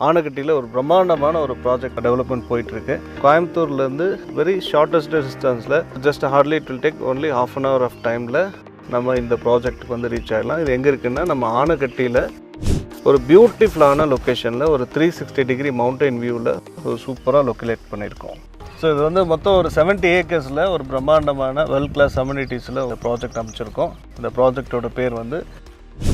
ஆனகட்டியில் ஒரு பிரம்மாண்டமான ஒரு ப்ராஜெக்ட் டெவலப்மெண்ட் போயிட்டுருக்கு. கோயம்புத்தூர்லேருந்து வெரி ஷார்ட்டஸ்ட் டிஸ்டன்ஸில் just hardly it will take only half an hour of டைமில் நம்ம இந்த ப்ராஜெக்ட்டுக்கு வந்து ரீச் ஆகிடலாம். இது எங்கே இருக்குன்னா நம்ம ஆனகட்டியில் ஒரு பியூட்டிஃபுல்லான லொக்கேஷனில் ஒரு 360 டிகிரி மவுண்டைன் வியூவில் ஒரு சூப்பராக லொக்கேட் பண்ணியிருக்கோம். ஸோ இது வந்து மொத்தம் ஒரு 70 ஏக்கர்ஸில் ஒரு பிரம்மாண்டமான வெல் கிளாஸ் அம்யூனிட்டிஸில் ஒரு ப்ராஜெக்ட் அமைச்சிருக்கோம். இந்த ப்ராஜெக்டோட பேர் வந்து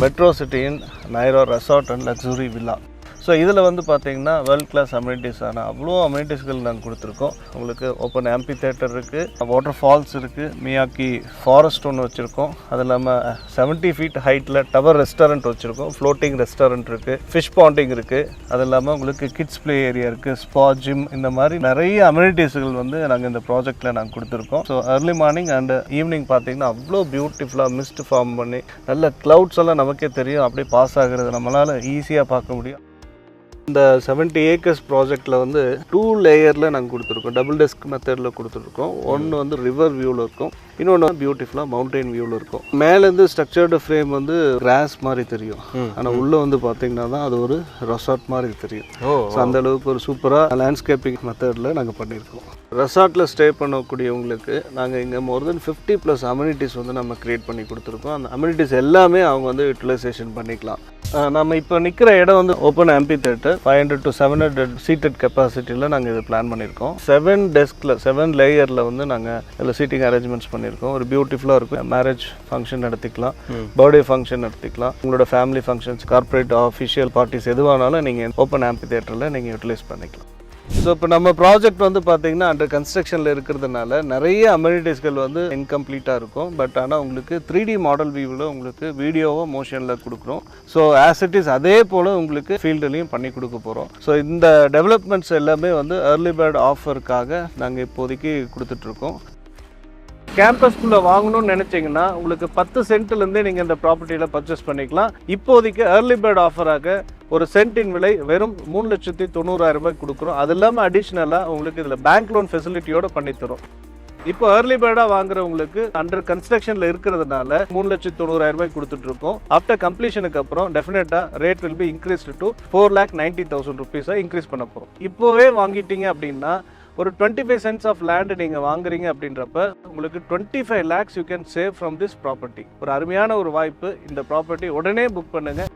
மெட்ரோ சிட்டி இன் நைரோ resort and luxury villa. So இதில் வந்து பார்த்திங்கன்னா வேர்ல்ட் கிளாஸ் அம்யூனிட்டிஸான அவ்வளோ அம்யூனிட்டிஸ்கள் நாங்கள் கொடுத்துருக்கோம். உங்களுக்கு ஓப்பன் ஆம்பி தேட்டர் இருக்குது, வாட்டர் ஃபால்ஸ் இருக்குது, மியாக்கி ஃபாரஸ்ட் ஒன்று வச்சுருக்கோம். அது இல்லாமல் 70 ஃபீட் ஹைட்டில் டவர் ரெஸ்டாரண்ட் வச்சுருக்கோம், ஃப்ளோட்டிங் ரெஸ்டாரண்ட் இருக்குது, ஃபிஷ் பாண்டிங் இருக்குது. அது இல்லாமல் உங்களுக்கு கிட்ஸ் ப்ளே ஏரியா இருக்குது, ஸ்பா, ஜிம், இந்த மாதிரி நிறைய அம்யூனிட்டிஸ்கள் வந்து நாங்கள் இந்த ப்ராஜெக்டில் நாங்கள் கொடுத்துருக்கோம். So early morning and evening பார்த்திங்கன்னா அவ்வளோ பியூட்டிஃபுல்லாக மிஸ்ட் ஃபார்ம் பண்ணி நல்ல க்ளவுட்ஸ் எல்லாம் நமக்கே தெரியும், அப்படியே பாஸ் ஆகிறது நம்மளால் ஈஸியாக பார்க்க முடியும். இந்த 70 ஏக்கர்ஸ் ப்ராஜெக்டில் வந்து 2 லேயரில் நாங்கள் கொடுத்துருக்கோம். டபுள் டெஸ்க் மெத்தடில் கொடுத்துருக்கோம். ஒன்று வந்து ரிவர் வியூவில் இருக்கும், இன்னொன்று பியூட்டிஃபுல்லாக மவுண்டைன் வியூவில் இருக்கும். மேலேருந்து ஸ்ட்ரக்சர்டு ஃப்ரேம் வந்து கிராஸ் மாதிரி தெரியும், ஆனால் உள்ளே வந்து பார்த்தீங்கன்னா தான் அது ஒரு ரெசார்ட் மாதிரி தெரியும். ஸோ அந்த அளவுக்கு ஒரு சூப்பராக லேண்ட்ஸ்கேப்பிங் மெத்தடில் நாங்கள் பண்ணியிருக்கோம். ரெசார்ட்டில் ஸ்டே பண்ணக்கூடியவங்களுக்கு நாங்கள் இங்கே மோர் தென் 50+ அம்யூனிட்டிஸ் வந்து நம்ம க்ரியேட் பண்ணி கொடுத்துருக்கோம். அந்த அம்யூனிட்டிஸ் எல்லாமே அவங்க வந்து யூட்டிலைசேஷன் பண்ணிக்கலாம். நம்ம இப்போ நிற்கிற இடம் வந்து ஓப்பன் ஆம்பி தேட்டர், 500 to 700 சீட்டட் கெப்பாசிட்டியில் நாங்கள் இது பிளான் பண்ணியிருக்கோம். 7 டெஸ்கில் 7 லேயரில் வந்து நாங்கள் இதில் சீட்டிங் அரேஞ்ச்மெண்ட்ஸ் பண்ணியிருக்கோம். ஒரு பியூட்டிஃபுல்லாக இருக்கும். மேரேஜ் ஃபங்க்ஷன் நடத்திக்கலாம், பர்த்டே ஃபங்க்ஷன் நடத்திக்கலாம், உங்களோட family functions, corporate official parties எதுவானாலும் நீங்கள் ஓப்பன் ஆம்பி தேட்டரில் நீங்கள் யூட்டிலைஸ் பண்ணிக்கலாம். ஸோ இப்போ நம்ம ப்ராஜெக்ட் வந்து பார்த்தீங்கன்னா அண்டர் கன்ஸ்ட்ரக்ஷனில் இருக்கிறதுனால நிறைய அம்யூனிட்டிஸ்கள் வந்து இன்கம்ப்ளீட்டாக இருக்கும். பட் ஆனால் உங்களுக்கு 3D மாடல் வியூவில் உங்களுக்கு வீடியோவோ மோஷனில் கொடுக்குறோம். ஸோ ஆஸ் இட் இஸ் அதே போல் உங்களுக்கு ஃபீல்டுலையும் பண்ணி கொடுக்க போகிறோம். ஸோ இந்த டெவலப்மெண்ட்ஸ் எல்லாமே வந்து ஏர்லி பேர்ட் ஆஃபருக்காக நாங்கள் இப்போதைக்கு கொடுத்துட்ருக்கோம். கேம்பஸ்குள்ளே வாங்கணும்னு நினச்சிங்கன்னா உங்களுக்கு 10 சென்ட்லேருந்தே நீங்கள் இந்த ப்ராப்பர்ட்டியில் பர்ச்சேஸ் பண்ணிக்கலாம். இப்போதைக்கு ஏர்லி பேர்ட் ஆஃபராக ஒரு சென்ட்டின் விலை வெறும் 3,90,000 ரூபாய் கொடுக்குறோம். அது இல்லாமல் அடிஷ்னலாக உங்களுக்கு இதில் பேங்க் லோன் ஃபெசிலிட்டியோடு பண்ணித்தரோம். இப்போ ஏர்லி பேர்டாக வாங்குறவங்களுக்கு அண்டர் கன்ஸ்ட்ரக்ஷனில் இருக்கிறதுனால 3,90,000 ரூபாய் கொடுத்துட்ருக்கோம். ஆஃப்டர் கம்ப்ளீஷனுக்கு அப்புறம் டெஃபினட்டாக rate will be increased to 4,90,000 ருபீஸை இன்க்ரீஸ் பண்ண போகிறோம். இப்போவே வாங்கிட்டீங்க அப்படின்னா ஒரு 25 cents ஆஃப் லேண்டு நீங்கள் வாங்குறீங்க அப்படின்றப்ப உங்களுக்கு 25 lakhs you can save from this property. ஒரு அருமையான ஒரு வாய்ப்பு. இந்த ப்ராப்பர்ட்டி உடனே புக் பண்ணுங்கள்.